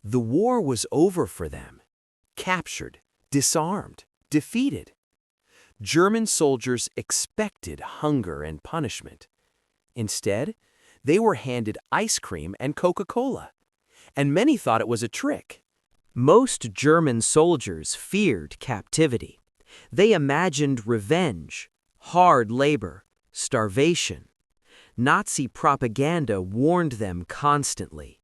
The war was over for them. Captured, disarmed, defeated. German soldiers expected hunger and punishment. Instead, they were handed ice cream and Coca-Cola, and many thought it was a trick. Most German soldiers feared captivity. They imagined revenge, hard labor, starvation. Nazi propaganda warned them constantly.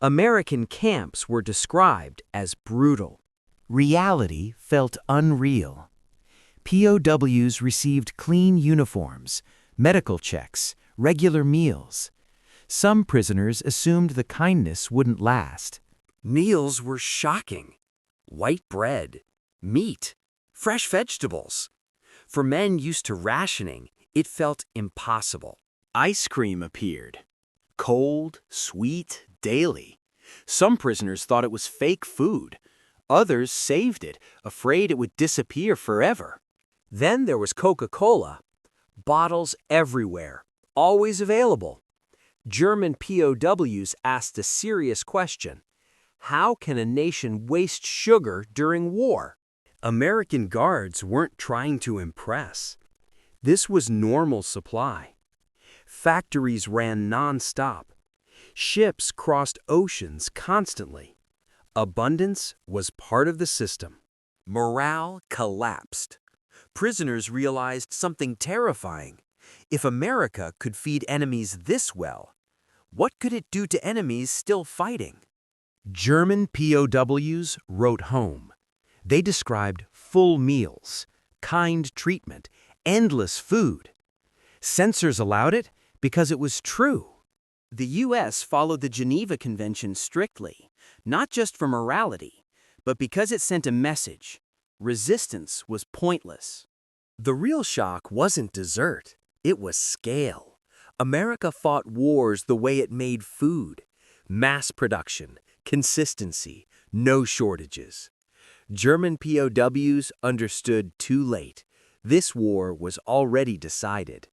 American camps were described as brutal. Reality felt unreal. POWs received clean uniforms, medical checks, regular meals. Some prisoners assumed the kindness wouldn't last. Meals were shocking. White bread, meat, fresh vegetables. For men used to rationing, it felt impossible. Ice cream appeared. Cold, sweet, daily. Some prisoners thought it was fake food. Others saved it, afraid it would disappear forever. Then there was Coca-Cola. Bottles everywhere, always available. German POWs asked a serious question. How can a nation waste sugar during war? American guards weren't trying to impress. This was normal supply. Factories ran non-stop. Ships crossed oceans constantly. Abundance was part of the system. Morale collapsed. Prisoners realized something terrifying. If America could feed enemies this well, what could it do to enemies still fighting? German POWs wrote home. They described full meals, kind treatment, endless food. Censors allowed it because it was true. The U.S. followed the Geneva Convention strictly, not just for morality, but because it sent a message. Resistance was pointless. The real shock wasn't desert, it was scale. America fought wars the way it made food. Mass production, consistency, no shortages. German POWs understood too late. This war was already decided.